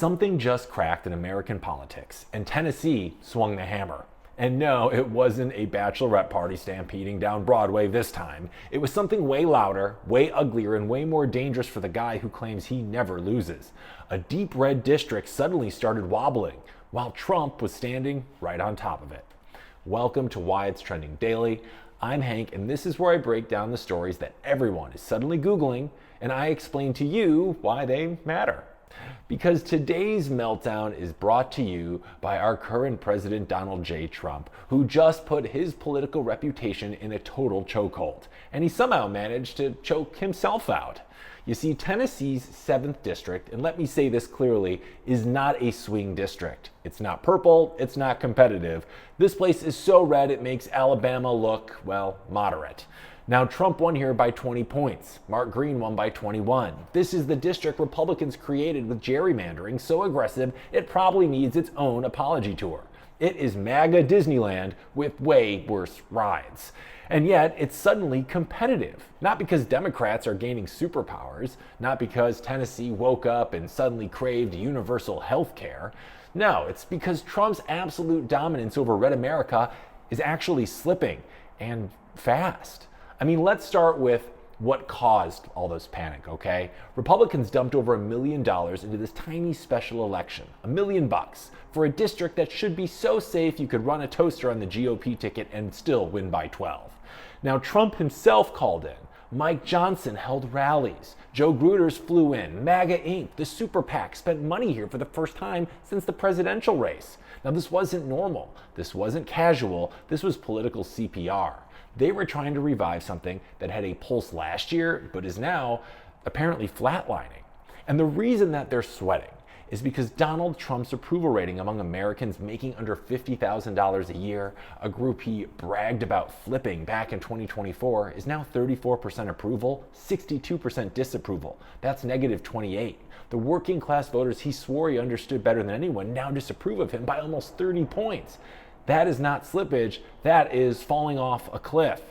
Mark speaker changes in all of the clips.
Speaker 1: Something just cracked in American politics, and Tennessee swung the hammer. And no, it wasn't a bachelorette party stampeding down Broadway this time. It was something way louder, way uglier, and way more dangerous for the guy who claims he never loses. A deep red district suddenly started wobbling, while Trump was standing right on top of it. Welcome to Why It's Trending Daily. I'm Hank, and this is where I break down the stories that everyone is suddenly Googling, and I explain to you why they matter. Because today's meltdown is brought to you by our current president, Donald J. Trump, who just put his political reputation in a total chokehold. And he somehow managed to choke himself out. You see, Tennessee's 7th district, and let me say this clearly, is not a swing district. It's not purple, it's not competitive. This place is so red it makes Alabama look, well, moderate. Now, Trump won here by 20 points. Mark Green won by 21. This is the district Republicans created with gerrymandering so aggressive it probably needs its own apology tour. It is MAGA Disneyland with way worse rides. And yet, it's suddenly competitive. Not because Democrats are gaining superpowers, not because Tennessee woke up and suddenly craved universal health care. No, it's because Trump's absolute dominance over red America is actually slipping, and fast. I mean, let's start with what caused all this panic, okay? Republicans dumped over $1 million into this tiny special election, $1 million, for a district that should be so safe you could run a toaster on the GOP ticket and still win by 12. Now, Trump himself called in. Mike Johnson held rallies. Joe Gruters flew in. MAGA Inc., the super PAC, spent money here for the first time since the presidential race. Now, this wasn't normal. This wasn't casual. This was political CPR. They were trying to revive something that had a pulse last year, but is now apparently flatlining. And the reason that they're sweating is because Donald Trump's approval rating among Americans making under $50,000 a year, a group he bragged about flipping back in 2024, is now 34% approval, 62% disapproval. That's negative 28. The working class voters he swore he understood better than anyone now disapprove of him by almost 30 points. That is not slippage, that is falling off a cliff.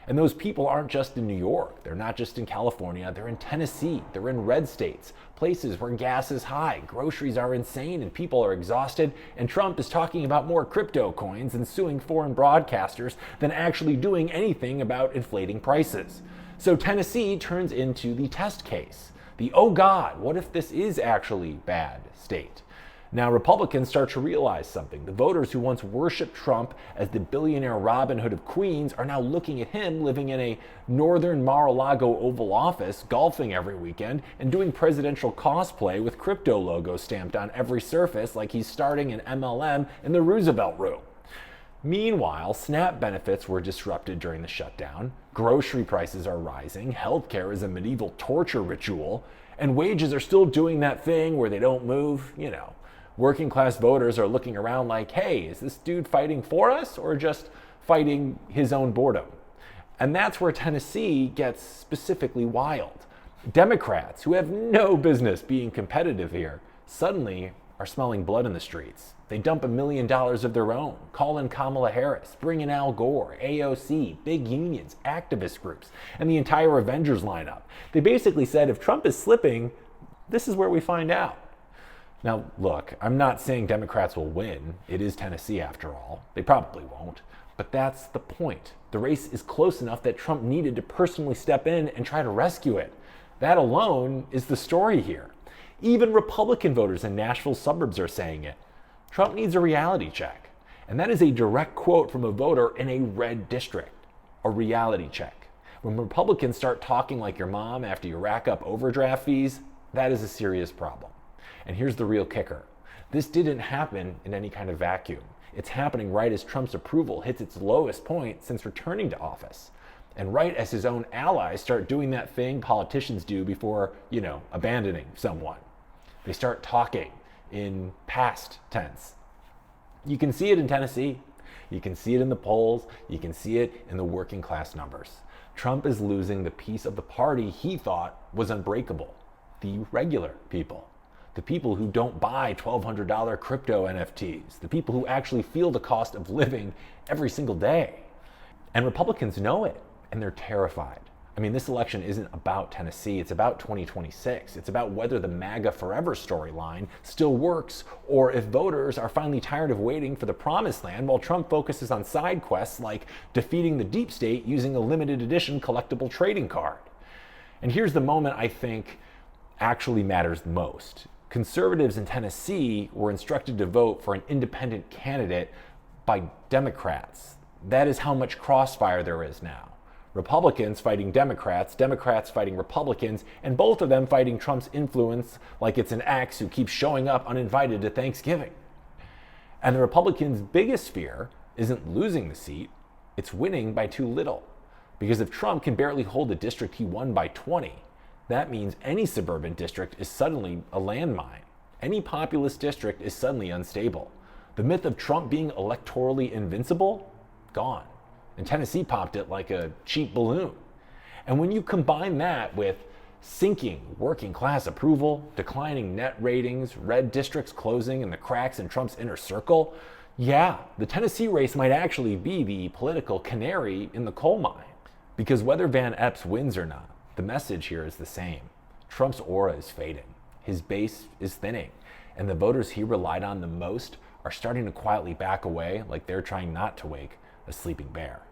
Speaker 1: And those people aren't just in New York, they're not just in California, they're in Tennessee, they're in red states, places where gas is high, groceries are insane, and people are exhausted, and Trump is talking about more crypto coins and suing foreign broadcasters than actually doing anything about inflating prices. So Tennessee turns into the test case. The, oh God, what if this is actually bad state? Now, Republicans start to realize something. The voters who once worshiped Trump as the billionaire Robin Hood of Queens are now looking at him living in a northern Mar-a-Lago Oval Office, golfing every weekend, and doing presidential cosplay with crypto logos stamped on every surface like he's starting an MLM in the Roosevelt Room. Meanwhile, SNAP benefits were disrupted during the shutdown, grocery prices are rising, healthcare is a medieval torture ritual, and wages are still doing that thing where they don't move, you know. Working class voters are looking around like, hey, is this dude fighting for us or just fighting his own boredom? And that's where Tennessee gets specifically wild. Democrats, who have no business being competitive here, suddenly are smelling blood in the streets. They dump $1 million of their own, call in Kamala Harris, bring in Al Gore, AOC, big unions, activist groups, and the entire Avengers lineup. They basically said, if Trump is slipping, this is where we find out. Now, look, I'm not saying Democrats will win. It is Tennessee after all. They probably won't. But that's the point. The race is close enough that Trump needed to personally step in and try to rescue it. That alone is the story here. Even Republican voters in Nashville suburbs are saying it. Trump needs a reality check. And that is a direct quote from a voter in a red district. A reality check. When Republicans start talking like your mom after you rack up overdraft fees, that is a serious problem. And here's the real kicker. This didn't happen in any kind of vacuum. It's happening right as Trump's approval hits its lowest point since returning to office. And right as his own allies start doing that thing politicians do before, abandoning someone. They start talking in past tense. You can see it in Tennessee. You can see it in the polls. You can see it in the working class numbers. Trump is losing the piece of the party he thought was unbreakable. The regular people. The people who don't buy $1,200 crypto NFTs, the people who actually feel the cost of living every single day. And Republicans know it, and they're terrified. I mean, this election isn't about Tennessee, it's about 2026. It's about whether the MAGA Forever storyline still works, or if voters are finally tired of waiting for the promised land while Trump focuses on side quests like defeating the deep state using a limited edition collectible trading card. And here's the moment I think actually matters most. Conservatives in Tennessee were instructed to vote for an independent candidate by Democrats. That is how much crossfire there is now. Republicans fighting Democrats, Democrats fighting Republicans, and both of them fighting Trump's influence like it's an ex who keeps showing up uninvited to Thanksgiving. And the Republicans' biggest fear isn't losing the seat, it's winning by too little. Because if Trump can barely hold a district he won by 20, that means any suburban district is suddenly a landmine. Any populous district is suddenly unstable. The myth of Trump being electorally invincible, gone. And Tennessee popped it like a cheap balloon. And when you combine that with sinking working class approval, declining net ratings, red districts closing, and the cracks in Trump's inner circle, yeah, the Tennessee race might actually be the political canary in the coal mine. Because whether Van Epps wins or not, the message here is the same. Trump's aura is fading, his base is thinning, and the voters he relied on the most are starting to quietly back away like they're trying not to wake a sleeping bear.